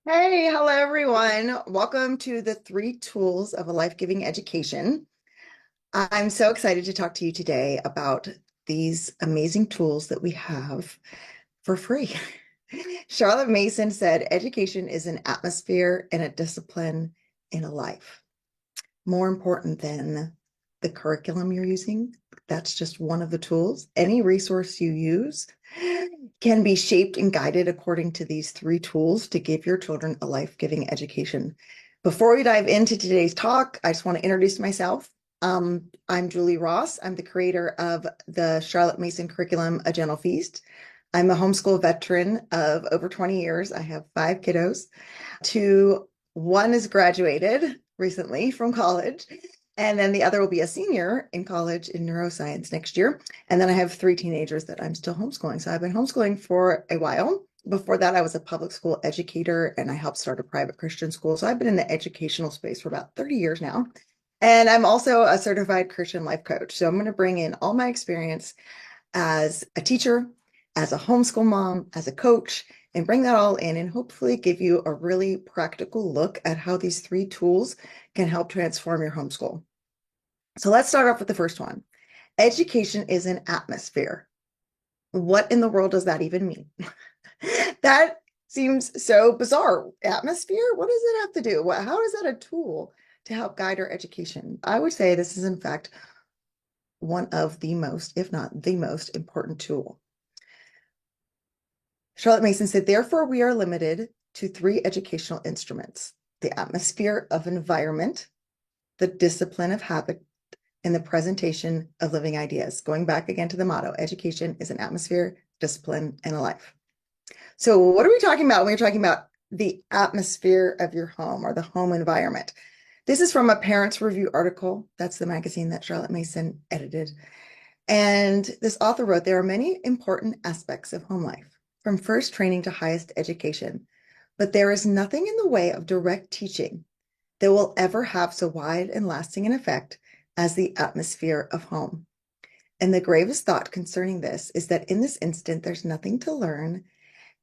Hey, hello everyone. Welcome to the three tools of a life-giving education. I'm so excited to talk to you today about these amazing tools that we have for free. Charlotte Mason said, education is an atmosphere and a discipline in a life. More important than the curriculum you're using, that's just one of the tools. Any resource you use can be shaped and guided according to these three tools to give your children a life-giving education. Before we dive into today's talk, I just want to introduce myself. I'm Julie Ross. I'm the creator of the Charlotte Mason curriculum, A Gentle Feast. I'm a homeschool veteran of over 20 years. I have five kiddos. One is graduated recently from college, and then the other will be a senior in college in neuroscience next year. And then I have three teenagers that I'm still homeschooling. So I've been homeschooling for a while. Before that, I was a public school educator and I helped start a private Christian school. So I've been in the educational space for about 30 years now. And I'm also a certified Christian life coach. So I'm going to bring in all my experience as a teacher, as a homeschool mom, as a coach, and bring that all in and hopefully give you a really practical look at how these three tools can help transform your homeschool. So let's start off with the first one. Education is an atmosphere. What in the world does that even mean? That seems so bizarre. Atmosphere? What does it have to do? How is that a tool to help guide our education? I would say this is, in fact, one of the most, if not the most important tool. Charlotte Mason said, therefore, we are limited to three educational instruments: the atmosphere of environment, the discipline of habit, and the presentation of living ideas. Going back again to the motto, education is an atmosphere, discipline, and a life. So what are we talking about when we're talking about the atmosphere of your home or the home environment? This is from a Parents Review article. That's the magazine that Charlotte Mason edited. And this author wrote, there are many important aspects of home life, from first training to highest education, but there is nothing in the way of direct teaching that will ever have so wide and lasting an effect as the atmosphere of home. And the gravest thought concerning this is that in this instant, there's nothing to learn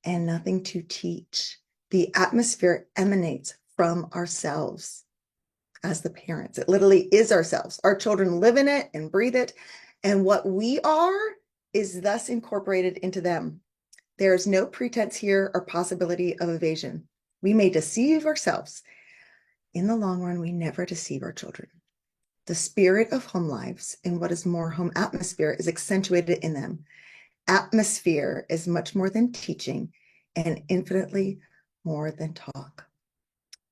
and nothing to teach. The atmosphere emanates from ourselves as the parents. It literally is ourselves. Our children live in it and breathe it. And what we are is thus incorporated into them. There is no pretense here or possibility of evasion. We may deceive ourselves. In the long run, we never deceive our children. The spirit of home lives and what is more, home atmosphere is accentuated in them. Atmosphere is much more than teaching and infinitely more than talk.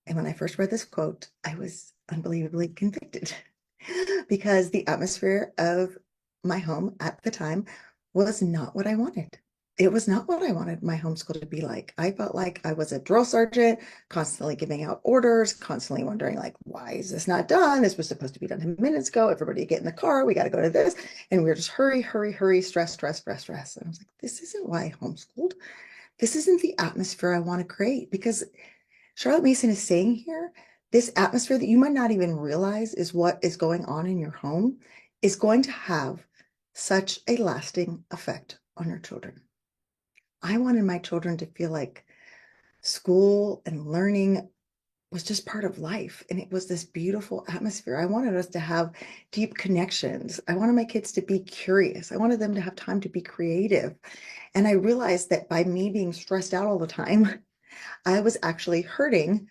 And when I first read this quote, I was unbelievably convicted because the atmosphere of my home at the time was not what I wanted. It was not what I wanted my homeschool to be like. I felt like I was a drill sergeant, constantly giving out orders, constantly wondering, like, why is this not done? This was supposed to be done 10 minutes ago. Everybody get in the car. We got to go to this. And we are just hurry, hurry, hurry, stress, stress, stress, stress. And I was like, this isn't why I homeschooled. This isn't the atmosphere I want to create, because Charlotte Mason is saying here, this atmosphere that you might not even realize is what is going on in your home is going to have such a lasting effect on your children. I wanted my children to feel like school and learning was just part of life. And it was this beautiful atmosphere. I wanted us to have deep connections. I wanted my kids to be curious. I wanted them to have time to be creative. And I realized that by me being stressed out all the time, I was actually hurting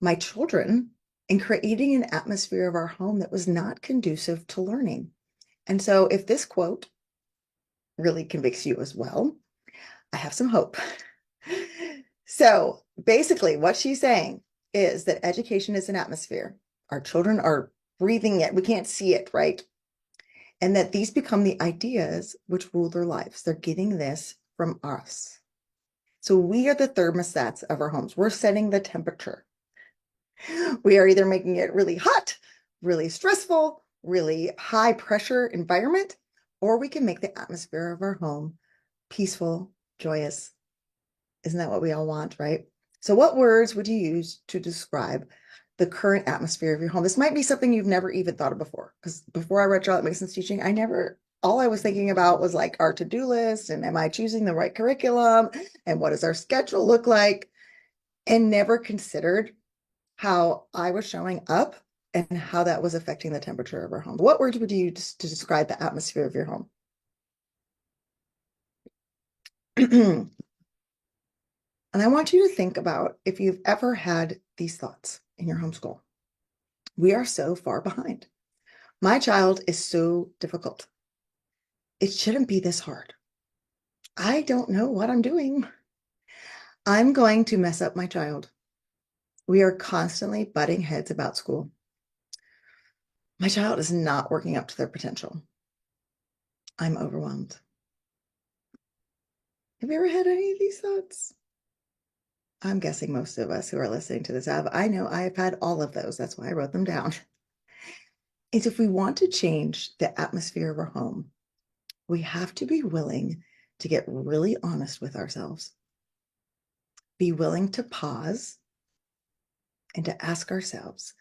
my children and creating an atmosphere of our home that was not conducive to learning. And so if this quote really convicts you as well, I have some hope. So basically, what she's saying is that education is an atmosphere. Our children are breathing it. We can't see it, right? And that these become the ideas which rule their lives. They're getting this from us. So we are the thermostats of our homes. We're setting the temperature. We are either making it really hot, really stressful, really high pressure environment, or we can make the atmosphere of our home peaceful, joyous. Isn't that what we all want, right? So what words would you use to describe the current atmosphere of your home? This might be something you've never even thought of before, because before I read Charlotte Mason's teaching, all I was thinking about was like our to-do list and am I choosing the right curriculum and what does our schedule look like? and never considered how I was showing up and how that was affecting the temperature of our home. What words would you use to describe the atmosphere of your home? And I want you to think about if you've ever had these thoughts in your homeschool. We are so far behind. My child is so difficult. It shouldn't be this hard. I don't know what I'm doing. I'm going to mess up my child. We are constantly butting heads about school. My child is not working up to their potential. I'm overwhelmed. Have you ever had any of these thoughts? I'm guessing most of us who are listening to this have. I know I have had all of those. That's why I wrote them down. Is if we want to change the atmosphere of our home, we have to be willing to get really honest with ourselves, be willing to pause and to ask ourselves,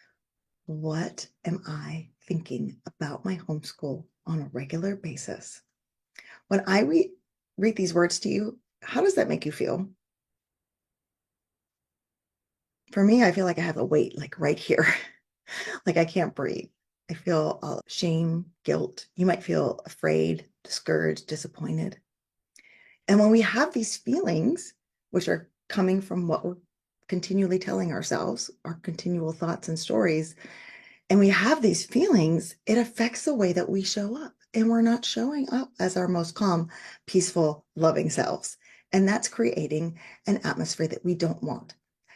what am I thinking about my homeschool on a regular basis? When I read these words to you, how does that make you feel? For me, I feel like I have a weight like right here, like I can't breathe. I feel shame, guilt. You might feel afraid, discouraged, disappointed. And when we have these feelings, which are coming from what we're continually telling ourselves, our continual thoughts and stories, and we have these feelings, it affects the way that we show up. And we're not showing up as our most calm, peaceful, loving selves. And that's creating an atmosphere that we don't want.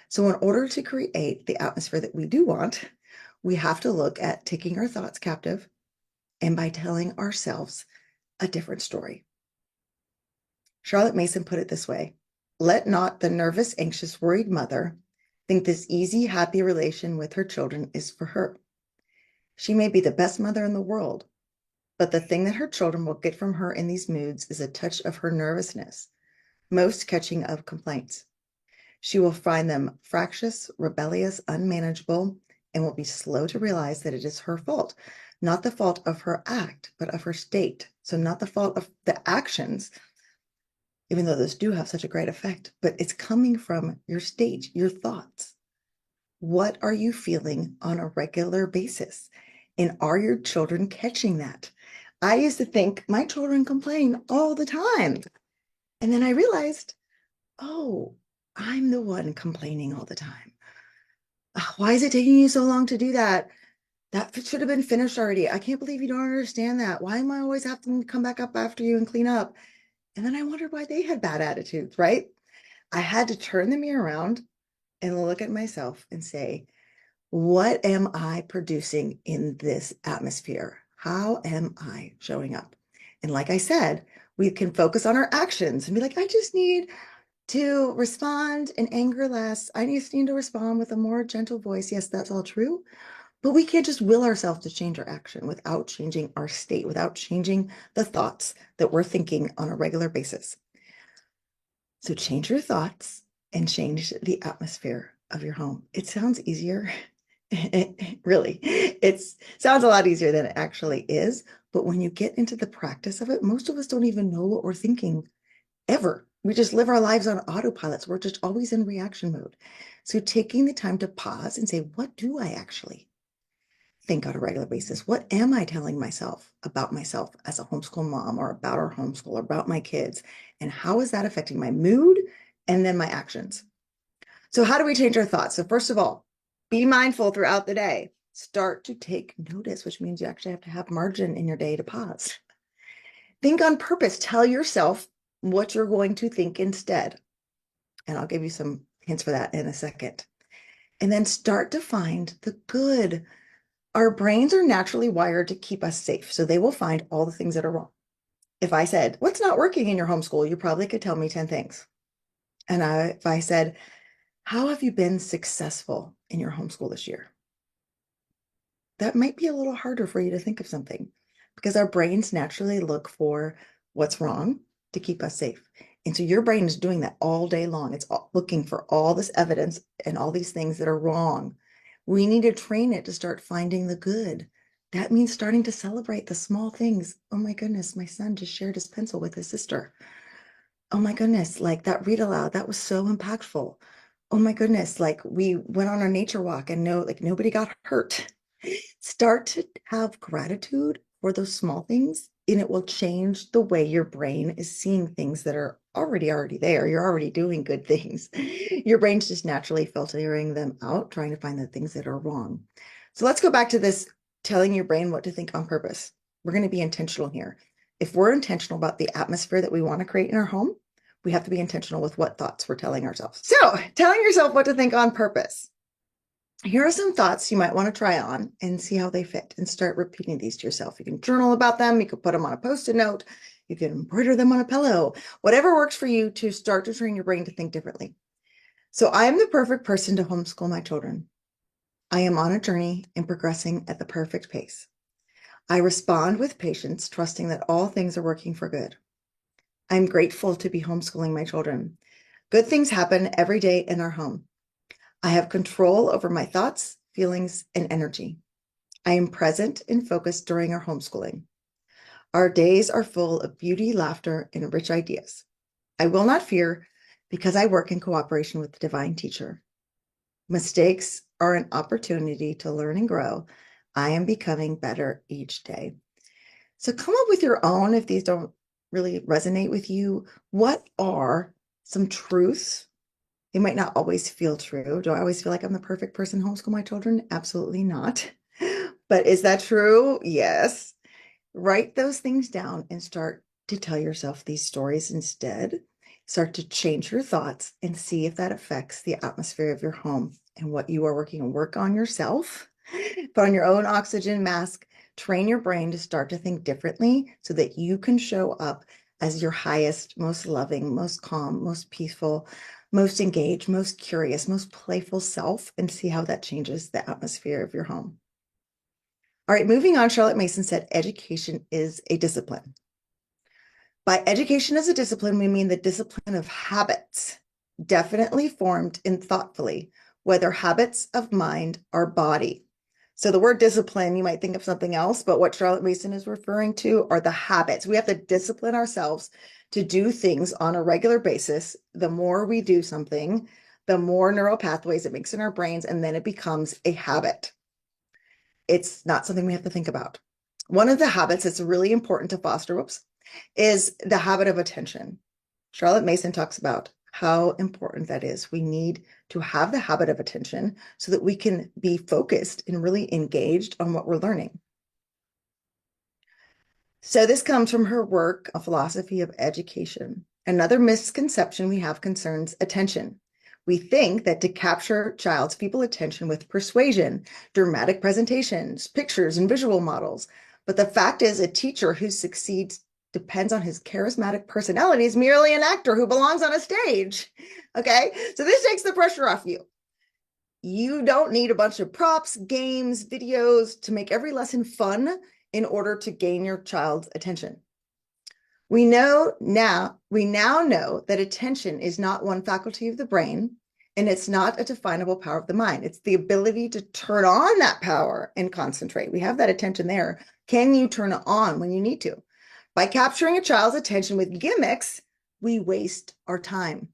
So in order to create the atmosphere that we do want, we have to look at taking our thoughts captive and by telling ourselves a different story. Charlotte Mason put it this way: let not the nervous, anxious, worried mother think this easy, happy relation with her children is for her. She may be the best mother in the world, but the thing that her children will get from her in these moods is a touch of her nervousness, most catching of complaints. She will find them fractious, rebellious, unmanageable, and will be slow to realize that it is her fault, not the fault of her act, but of her state. So not the fault of the actions, even though those do have such a great effect, but it's coming from your state, your thoughts. What are you feeling on a regular basis? And are your children catching that? I used to think my children complain all the time. And then I realized, oh, I'm the one complaining all the time. Why is it taking you so long to do that? That should have been finished already. I can't believe you don't understand that. Why am I always having to come back up after you and clean up? And then I wondered why they had bad attitudes, right? I had to turn the mirror around and look at myself and say, what am I producing in this atmosphere? How am I showing up? And like I said, we can focus on our actions and be like, I just need to respond in anger less. I just need to respond with a more gentle voice. Yes, that's all true. But we can't just will ourselves to change our action without changing our state, without changing the thoughts that we're thinking on a regular basis. So change your thoughts and change the atmosphere of your home. It sounds easier. Really, it sounds a lot easier than it actually is. But when you get into the practice of it, most of us don't even know what we're thinking ever. We just live our lives on autopilots. We're just always in reaction mode. So taking the time to pause and say, what do I actually think on a regular basis? What am I telling myself about myself as a homeschool mom or about our homeschool or about my kids? And how is that affecting my mood and then my actions? So how do we change our thoughts? So first of all, be mindful throughout the day. Start to take notice, which means you actually have to have margin in your day to pause. Think on purpose. Tell yourself what you're going to think instead. And I'll give you some hints for that in a second. And then start to find the good. Our brains are naturally wired to keep us safe, so they will find all the things that are wrong. If I said, what's not working in your homeschool? You probably could tell me 10 things. And if I said, how have you been successful in your homeschool this year? That might be a little harder for you to think of something because our brains naturally look for what's wrong to keep us safe. And so your brain is doing that all day long. It's looking for all this evidence and all these things that are wrong. We need to train it to start finding the good. That means starting to celebrate the small things. Oh my goodness, my son just shared his pencil with his sister. Oh my goodness, like that read aloud, that was so impactful. oh my goodness, like we went on a nature walk and like nobody got hurt. Start to have gratitude for those small things, and it will change the way your brain is seeing things that are already there. You're already doing good things. Your brain's just naturally filtering them out, trying to find the things that are wrong. So let's go back to this telling your brain what to think on purpose. We're going to be intentional here. If we're intentional about the atmosphere that we want to create in our home, we have to be intentional with what thoughts we're telling ourselves. So, telling yourself what to think on purpose. Here are some thoughts you might want to try on and see how they fit, and start repeating these to yourself. You can journal about them. You could put them on a Post-it note. You can embroider them on a pillow, whatever works for you to start to train your brain to think differently. So I am the perfect person to homeschool my children. I am on a journey and progressing at the perfect pace. I respond with patience, trusting that all things are working for good. I'm grateful to be homeschooling my children. Good things happen every day in our home. I have control over my thoughts, feelings, and energy. I am present and focused during our homeschooling. Our days are full of beauty, laughter, and rich ideas. I will not fear because I work in cooperation with the divine teacher. Mistakes are an opportunity to learn and grow. I am becoming better each day. So come up with your own if these don't really resonate with you. What are some truths? They might not always feel true. Do I always feel like I'm the perfect person to homeschool my children? Absolutely not. But is that true? Yes. Write those things down and start to tell yourself these stories instead. Start to change your thoughts and see if that affects the atmosphere of your home and what you are working on. Work on yourself, put on your own oxygen mask, train your brain to start to think differently so that you can show up as your highest, most loving, most calm, most peaceful, most engaged, most curious, most playful self, and see how that changes the atmosphere of your home. All right, moving on, Charlotte Mason said education is a discipline. By education as a discipline, we mean the discipline of habits, definitely formed and thoughtfully, whether habits of mind or body. So the word discipline, you might think of something else, but what Charlotte Mason is referring to are the habits. We have to discipline ourselves to do things on a regular basis. The more we do something, the more neural pathways it makes in our brains, and then it becomes a habit. It's not something we have to think about. One of the habits that's really important to foster, is the habit of attention. Charlotte Mason talks about how important that is. We need to have the habit of attention so that we can be focused and really engaged on what we're learning. So this comes from her work, A Philosophy of Education. Another misconception we have concerns attention. We think that to capture child's feeble attention with persuasion, dramatic presentations, pictures, and visual models. But the fact is, a teacher who succeeds depends on his charismatic personality is merely an actor who belongs on a stage. Okay, so this takes the pressure off you. You don't need a bunch of props, games, videos to make every lesson fun in order to gain your child's attention. We now know that attention is not one faculty of the brain, and it's not a definable power of the mind. It's the ability to turn on that power and concentrate. We have that attention there. Can you turn it on when you need to? By capturing a child's attention with gimmicks, we waste our time.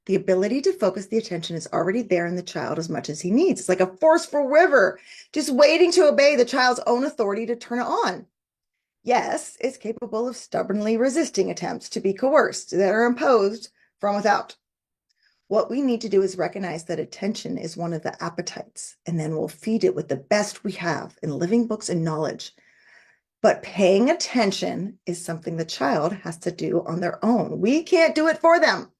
The ability to focus the attention is already there in the child as much as he needs. It's like a forceful river, just waiting to obey the child's own authority to turn it on. Yes, it's capable of stubbornly resisting attempts to be coerced that are imposed from without. What we need to do is recognize that attention is one of the appetites, and then we'll feed it with the best we have in living books and knowledge. But paying attention is something the child has to do on their own. We can't do it for them.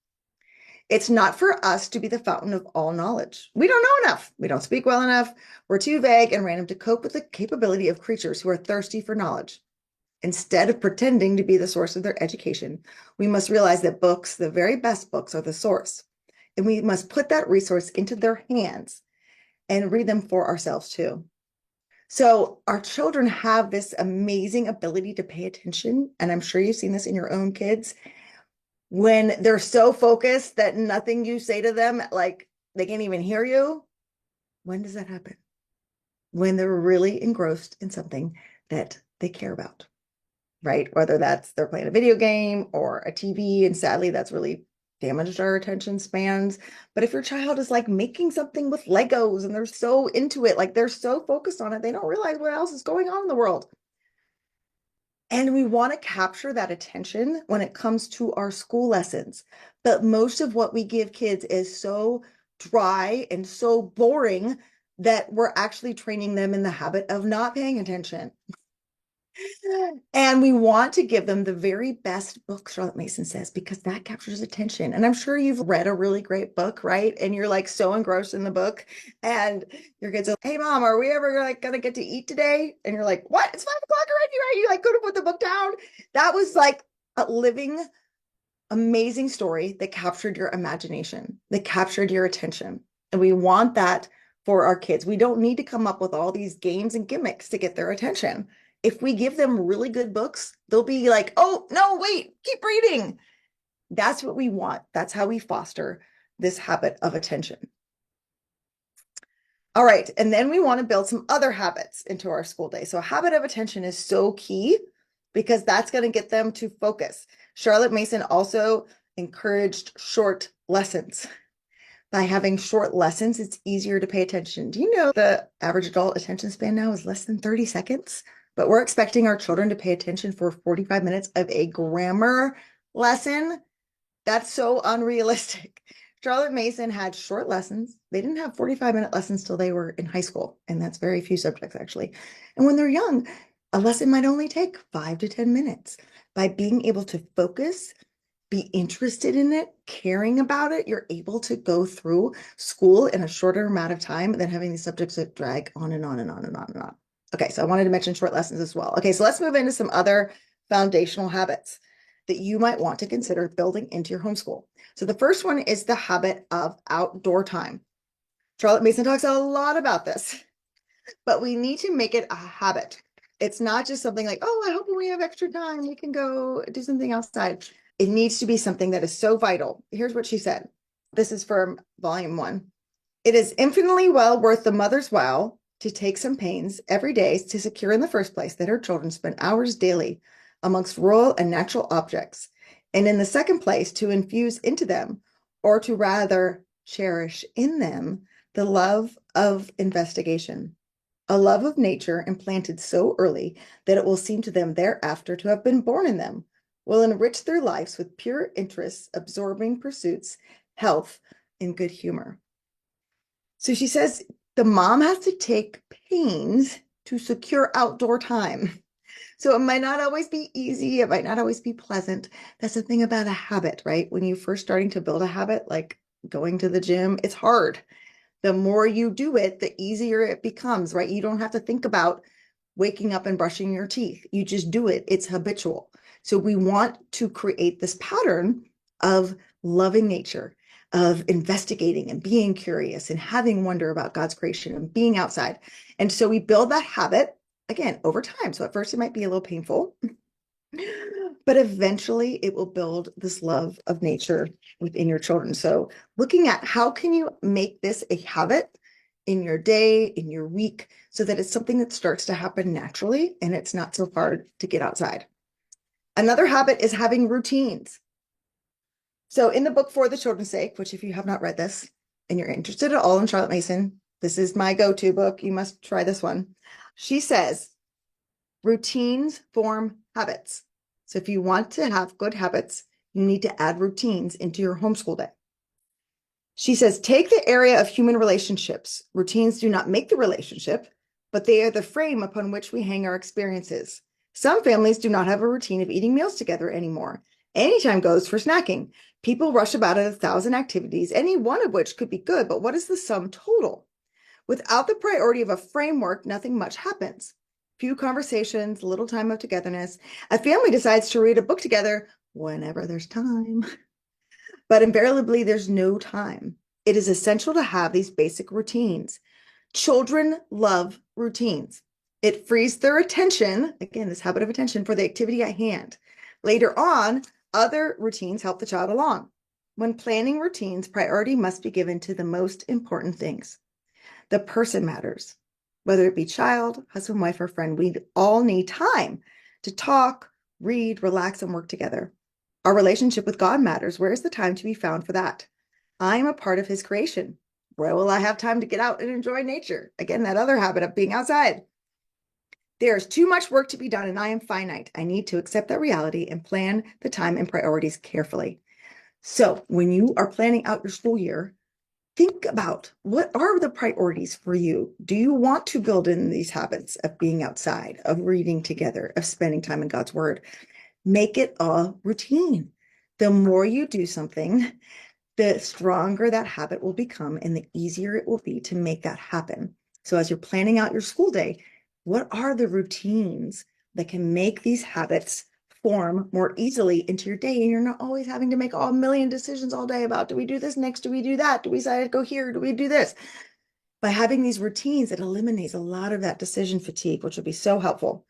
It's not for us to be the fountain of all knowledge. We don't know enough. We don't speak well enough. We're too vague and random to cope with the capability of creatures who are thirsty for knowledge. Instead of pretending to be the source of their education, we must realize that books, the very best books, are the source. And we must put that resource into their hands and read them for ourselves too. So our children have this amazing ability to pay attention. And I'm sure you've seen this in your own kids. When they're so focused that nothing you say to them, like they can't even hear you. When does that happen? When they're really engrossed in something that they care about, right? Whether that's they're playing a video game or a TV, and sadly, that's really damaged our attention spans. But if your child is like making something with Legos and they're so into it, like they're so focused on it, they don't realize what else is going on in the world. And we want to capture that attention when it comes to our school lessons. But most of what we give kids is so dry and so boring that we're actually training them in the habit of not paying attention. And we want to give them the very best book, Charlotte Mason says, because that captures attention. And I'm sure you've read a really great book, right? And you're like so engrossed in the book, and your kids are, hey, mom, are we ever like gonna get to eat today? And you're like, what? It's 5 o'clock already, right? You like go to put the book down. That was like a living, amazing story that captured your imagination, that captured your attention. And we want that for our kids. We don't need to come up with all these games and gimmicks to get their attention. If we give them really good books, they'll be like, oh, no, wait, keep reading. That's what we want. That's how we foster this habit of attention. All right. And then we want to build some other habits into our school day. So a habit of attention is so key because that's going to get them to focus. Charlotte Mason also encouraged short lessons. By having short lessons, it's easier to pay attention. Do you know the average adult attention span now is less than 30 seconds? But we're expecting our children to pay attention for 45 minutes of a grammar lesson. That's so unrealistic. Charlotte Mason had short lessons. They didn't have 45-minute lessons till they were in high school, and that's very few subjects actually. And when they're young, a lesson might only take 5 to 10 minutes. By being able to focus, be interested in it, caring about it, you're able to go through school in a shorter amount of time than having these subjects that drag on and on and on and on and on. Okay, so I wanted to mention short lessons as well. Okay, so let's move into some other foundational habits that you might want to consider building into your homeschool. So the first one is the habit of outdoor time. Charlotte Mason talks a lot about this, but we need to make it a habit. It's not just something like, oh, I hope when we have extra time, we can go do something outside. It needs to be something that is so vital. Here's what she said. This is from volume 1. It is infinitely well worth the mother's while to take some pains every day to secure in the first place that her children spend hours daily amongst rural and natural objects, and in the second place to infuse into them, or to rather cherish in them, the love of investigation, a love of nature implanted so early that it will seem to them thereafter to have been born in them, will enrich their lives with pure interests, absorbing pursuits, health, and good humor. So she says the mom has to take pains to secure outdoor time. So it might not always be easy. It might not always be pleasant. That's the thing about a habit, right? When you're first starting to build a habit, like going to the gym, it's hard. The more you do it, the easier it becomes, right? You don't have to think about waking up and brushing your teeth. You just do it. It's habitual. So we want to create this pattern of loving nature, of investigating and being curious and having wonder about God's creation and being outside. And so we build that habit again over time. So at first it might be a little painful, but eventually it will build this love of nature within your children. So looking at how can you make this a habit in your day, in your week, so that it's something that starts to happen naturally and it's not so hard to get outside. Another habit is having routines. So in the book For the Children's Sake, which if you have not read this and you're interested at all in Charlotte Mason, this is my go-to book. You must try this one. She says, routines form habits. So if you want to have good habits, you need to add routines into your homeschool day. She says, take the area of human relationships. Routines do not make the relationship, but they are the frame upon which we hang our experiences. Some families do not have a routine of eating meals together anymore. Any time goes for snacking. People rush about at 1,000 activities, any one of which could be good, but what is the sum total? Without the priority of a framework, nothing much happens. Few conversations, little time of togetherness. A family decides to read a book together whenever there's time. But invariably, there's no time. It is essential to have these basic routines. Children love routines. It frees their attention, again, this habit of attention, for the activity at hand. Later on, other routines help the child along. When planning routines, priority must be given to the most important things. The person matters. Whether it be child, husband, wife, or friend, we all need time to talk, read, relax, and work together. Our relationship with God matters. Where is the time to be found for that? I am a part of his creation. Where will I have time to get out and enjoy nature? Again, that other habit of being outside. There's too much work to be done, and I am finite. I need to accept that reality and plan the time and priorities carefully. So when you are planning out your school year, think about what are the priorities for you? Do you want to build in these habits of being outside, of reading together, of spending time in God's word? Make it a routine. The more you do something, the stronger that habit will become and the easier it will be to make that happen. So as you're planning out your school day, what are the routines that can make these habits form more easily into your day? And you're not always having to make a million decisions all day about, do we do this next? Do we do that? Do we decide to go here? Do we do this? By having these routines, it eliminates a lot of that decision fatigue, which will be so helpful.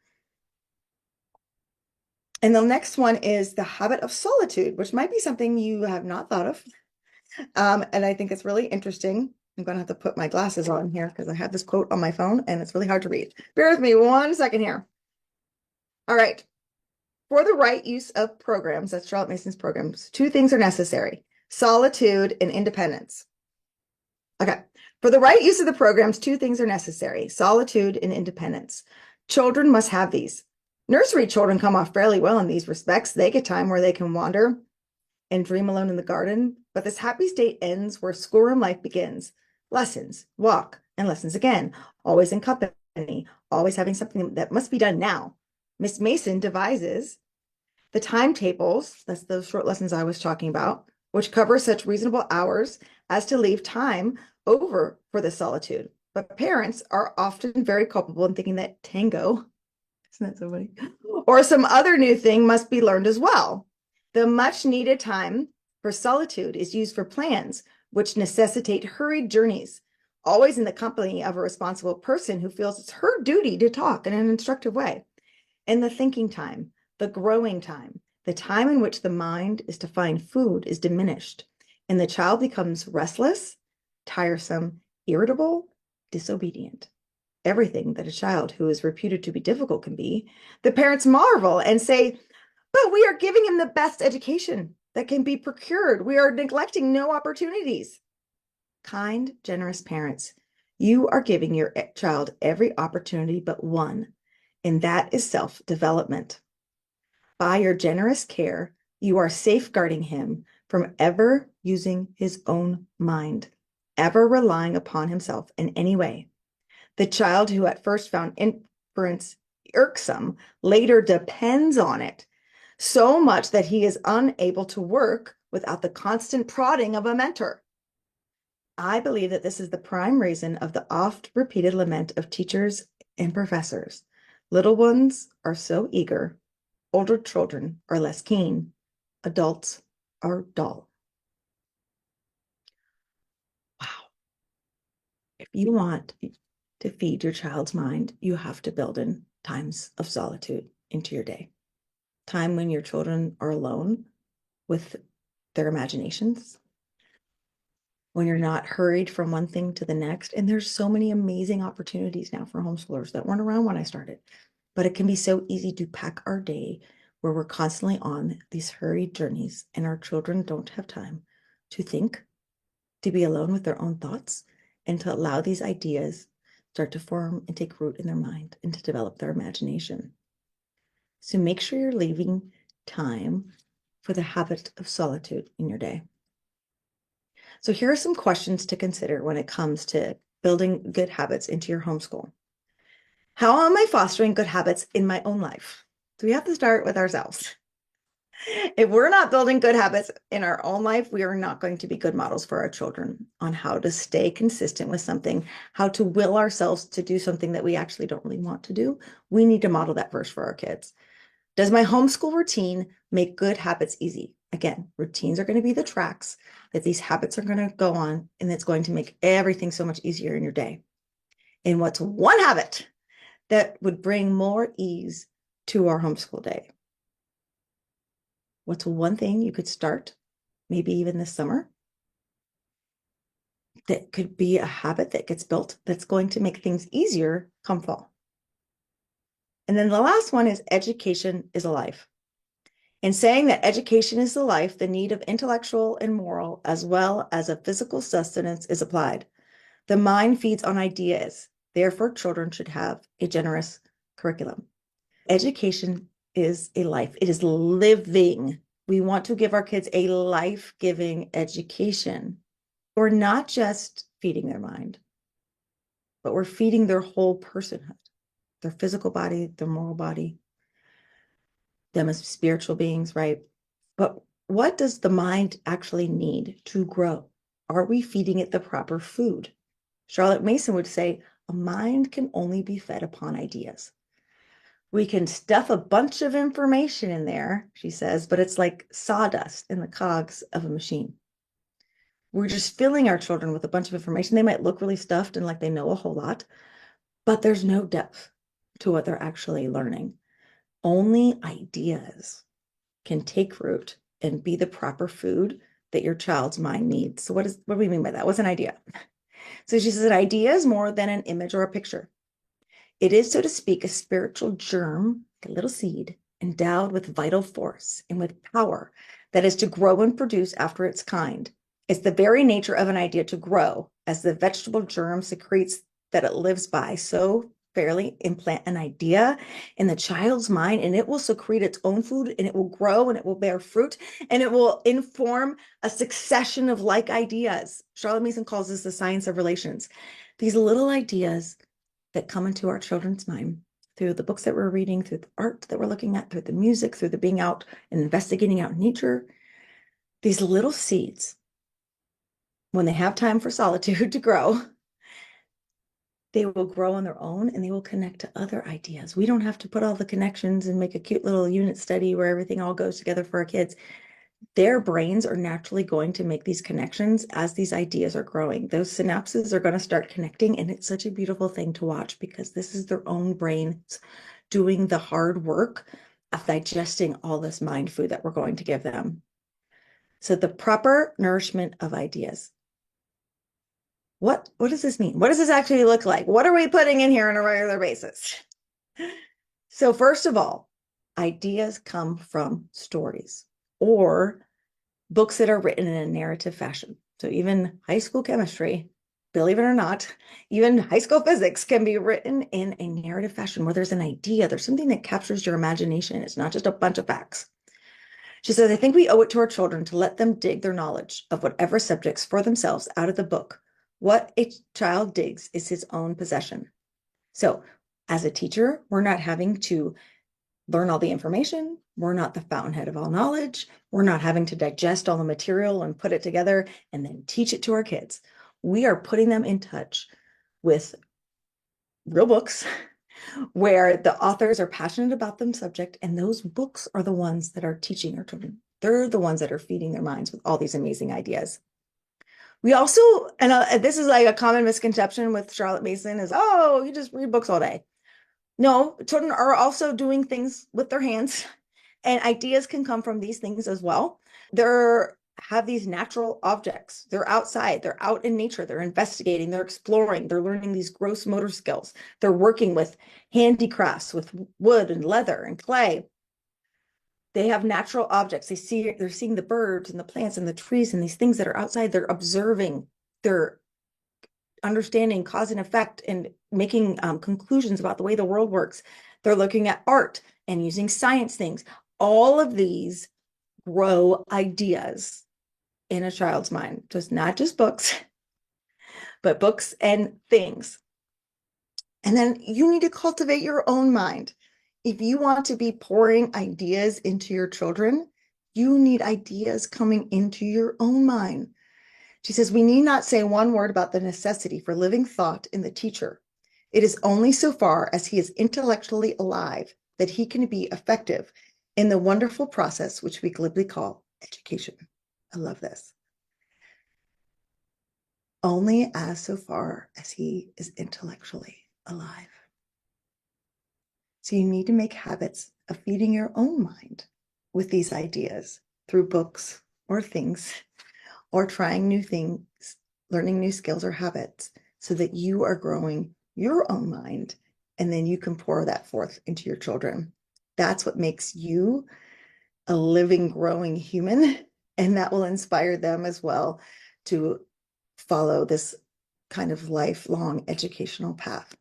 And the next one is the habit of solitude, which might be something you have not thought of. And I think it's really interesting. I'm going to have to put my glasses on here because I have this quote on my phone and it's really hard to read. Bear with me 1 second here. All right. For the right use of programs, that's Charlotte Mason's programs, 2 things are necessary: solitude and independence. Okay. For the right use of the programs, 2 things are necessary: solitude and independence. Children must have these. Nursery children come off fairly well in these respects. They get time where they can wander and dream alone in the garden. But this happy state ends where schoolroom life begins. Lessons, walk, and lessons again, always in company, always having something that must be done now. Miss Mason devises the timetables, that's those short lessons I was talking about, which cover such reasonable hours as to leave time over for the solitude. But parents are often very culpable in thinking that tango, isn't that so funny? Or some other new thing must be learned as well. The much needed time for solitude is used for plans, which necessitate hurried journeys, always in the company of a responsible person who feels it's her duty to talk in an instructive way. And the thinking time, the growing time, the time in which the mind is to find food is diminished, and the child becomes restless, tiresome, irritable, disobedient. Everything that a child who is reputed to be difficult can be. The parents marvel and say, but we are giving him the best education that can be procured. We are neglecting no opportunities. Kind, generous parents, you are giving your child every opportunity but one, and that is self-development. By your generous care, you are safeguarding him from ever using his own mind, ever relying upon himself in any way. The child who at first found inference irksome later depends on it so much that he is unable to work without the constant prodding of a mentor. I believe that this is the prime reason of the oft-repeated lament of teachers and professors. Little ones are so eager, older children are less keen, adults are dull. Wow. If you want to feed your child's mind, you have to build in times of solitude into your day. Time when your children are alone with their imaginations, when you're not hurried from one thing to the next. And there's so many amazing opportunities now for homeschoolers that weren't around when I started. But it can be so easy to pack our day where we're constantly on these hurried journeys and our children don't have time to think, to be alone with their own thoughts, and to allow these ideas start to form and take root in their mind and to develop their imagination. So make sure you're leaving time for the habit of solitude in your day. So here are some questions to consider when it comes to building good habits into your homeschool. How am I fostering good habits in my own life? So we have to start with ourselves. If we're not building good habits in our own life, we are not going to be good models for our children on how to stay consistent with something, how to will ourselves to do something that we actually don't really want to do. We need to model that first for our kids. Does my homeschool routine make good habits easy? Again, routines are going to be the tracks that these habits are going to go on, and it's going to make everything so much easier in your day. And what's one habit that would bring more ease to our homeschool day? What's one thing you could start, maybe even this summer, that could be a habit that gets built that's going to make things easier come fall? And then the last one is education is a life. In saying that education is the life, the need of intellectual and moral, as well as of physical sustenance, is applied. The mind feeds on ideas. Therefore, children should have a generous curriculum. Education is a life. It is living. We want to give our kids a life-giving education. We're not just feeding their mind, but we're feeding their whole personhood, their physical body, their moral body, them as spiritual beings, right? But what does the mind actually need to grow? Are we feeding it the proper food? Charlotte Mason would say, a mind can only be fed upon ideas. We can stuff a bunch of information in there, she says, but it's like sawdust in the cogs of a machine. We're just filling our children with a bunch of information. They might look really stuffed and like they know a whole lot, but there's no depth to what they're actually learning. Only ideas can take root and be the proper food that your child's mind needs. So what do we mean by that? What's an idea? So she says an idea is more than an image or a picture. It is, so to speak, a spiritual germ, a little seed, endowed with vital force and with power that is to grow and produce after its kind. It's the very nature of an idea to grow, as the vegetable germ secretes that it lives by. So fairly implant an idea in the child's mind, and it will secrete its own food, and it will grow, and it will bear fruit, and it will inform a succession of like ideas. Charlotte Mason calls this the science of relations. These little ideas that come into our children's mind through the books that we're reading, through the art that we're looking at, through the music, through the being out and investigating out in nature. These little seeds, when they have time for solitude to grow, they will grow on their own and they will connect to other ideas. We don't have to put all the connections and make a cute little unit study where everything all goes together for our kids. Their brains are naturally going to make these connections as these ideas are growing. Those synapses are going to start connecting, and it's such a beautiful thing to watch because this is their own brains doing the hard work of digesting all this mind food that we're going to give them. So the proper nourishment of ideas. What does this mean? What does this actually look like? What are we putting in here on a regular basis? So first of all, ideas come from stories or books that are written in a narrative fashion. So even high school chemistry, believe it or not, even high school physics can be written in a narrative fashion where there's an idea, there's something that captures your imagination. It's not just a bunch of facts. She says, I think we owe it to our children to let them dig their knowledge of whatever subjects for themselves out of the book. What a child digs is his own possession. So as a teacher, we're not having to learn all the information. We're not the fountainhead of all knowledge. We're not having to digest all the material and put it together and then teach it to our kids. We are putting them in touch with real books where the authors are passionate about the subject, and those books are the ones that are teaching our children. They're the ones that are feeding their minds with all these amazing ideas. We also, and this is like a common misconception with Charlotte Mason is, oh, you just read books all day. No, children are also doing things with their hands, and ideas can come from these things as well. They're have these natural objects. They're outside, they're out in nature, they're investigating, they're exploring, they're learning these gross motor skills. They're working with handicrafts, with wood and leather and clay. They have natural objects. They're seeing the birds and the plants and the trees and these things that are outside. They're observing, they're understanding cause and effect and making conclusions about the way the world works. They're looking at art and using science things. All of these grow ideas in a child's mind. So it's not just books, but books and things. And then you need to cultivate your own mind. If you want to be pouring ideas into your children, you need ideas coming into your own mind. She says, we need not say one word about the necessity for living thought in the teacher. It is only so far as he is intellectually alive that he can be effective in the wonderful process which we glibly call education. I love this. Only as so far as he is intellectually alive. So you need to make habits of feeding your own mind with these ideas through books or things, or trying new things, learning new skills or habits, so that you are growing your own mind, and then you can pour that forth into your children. That's what makes you a living, growing human, and that will inspire them as well to follow this kind of lifelong educational path.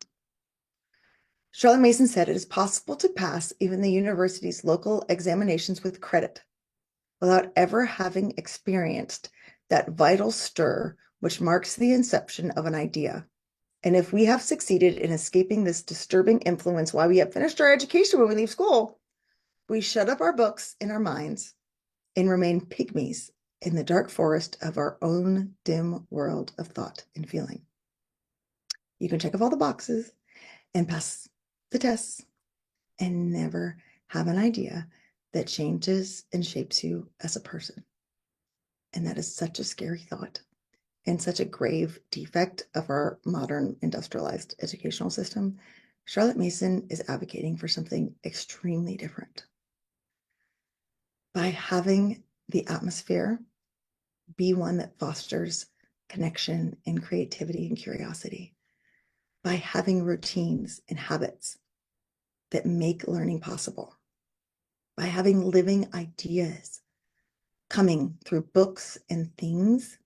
Charlotte Mason said it is possible to pass even the university's local examinations with credit without ever having experienced that vital stir which marks the inception of an idea. And if we have succeeded in escaping this disturbing influence while we have finished our education when we leave school, we shut up our books in our minds and remain pygmies in the dark forest of our own dim world of thought and feeling. You can check off all the boxes and pass the tests and never have an idea that changes and shapes you as a person. And that is such a scary thought and such a grave defect of our modern industrialized educational system. Charlotte Mason is advocating for something extremely different. By having the atmosphere be one that fosters connection and creativity and curiosity, by having routines and habits that make learning possible, by having living ideas coming through books and things,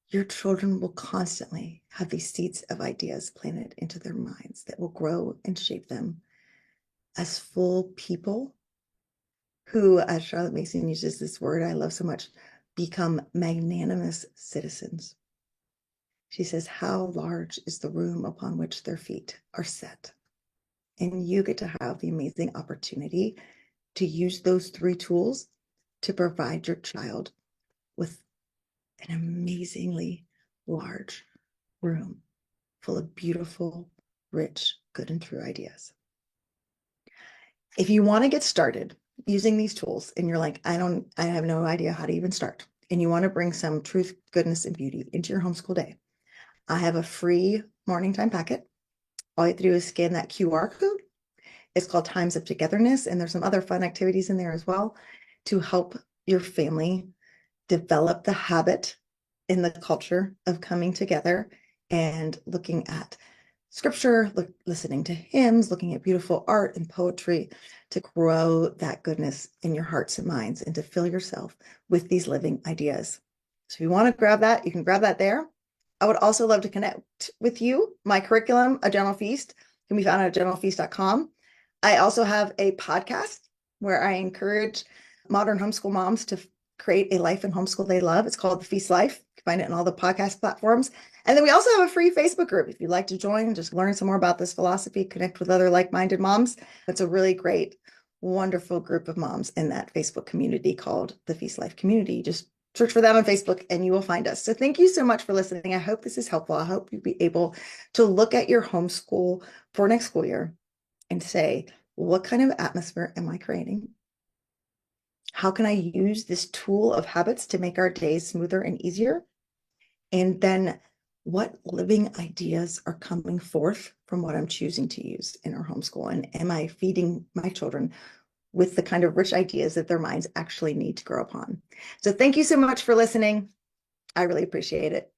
your children will constantly have these seeds of ideas planted into their minds that will grow and shape them as full people who, as Charlotte Mason uses this word I love so much, become magnanimous citizens. She says, how large is the room upon which their feet are set? And you get to have the amazing opportunity to use those three tools to provide your child with an amazingly large room full of beautiful, rich, good and true ideas. If you want to get started using these tools and you're like, I have no idea how to even start, and you want to bring some truth, goodness, and beauty into your homeschool day, I have a free morning time packet. All you have to do is scan that QR code. It's called Times of Togetherness, and there's some other fun activities in there as well to help your family develop the habit in the culture of coming together and looking at scripture, listening to hymns, looking at beautiful art and poetry to grow that goodness in your hearts and minds and to fill yourself with these living ideas. So if you want to grab that, you can grab that there. I would also love to connect with you. My curriculum, A Gentle Feast, can be found at gentlefeast.com. I also have a podcast where I encourage modern homeschool moms to create a life in homeschool they love. It's called The Feast Life. You can find it on all the podcast platforms. And then we also have a free Facebook group. If you'd like to join and just learn some more about this philosophy, connect with other like-minded moms. It's a really great, wonderful group of moms in that Facebook community called the Feast Life Community. Just search for that on Facebook and you will find us. So thank you so much for listening. I hope this is helpful. I hope you'll be able to look at your homeschool for next school year and say, what kind of atmosphere am I creating? How can I use this tool of habits to make our days smoother and easier? And then what living ideas are coming forth from what I'm choosing to use in our homeschool? And am I feeding my children with the kind of rich ideas that their minds actually need to grow upon? So thank you so much for listening. I really appreciate it.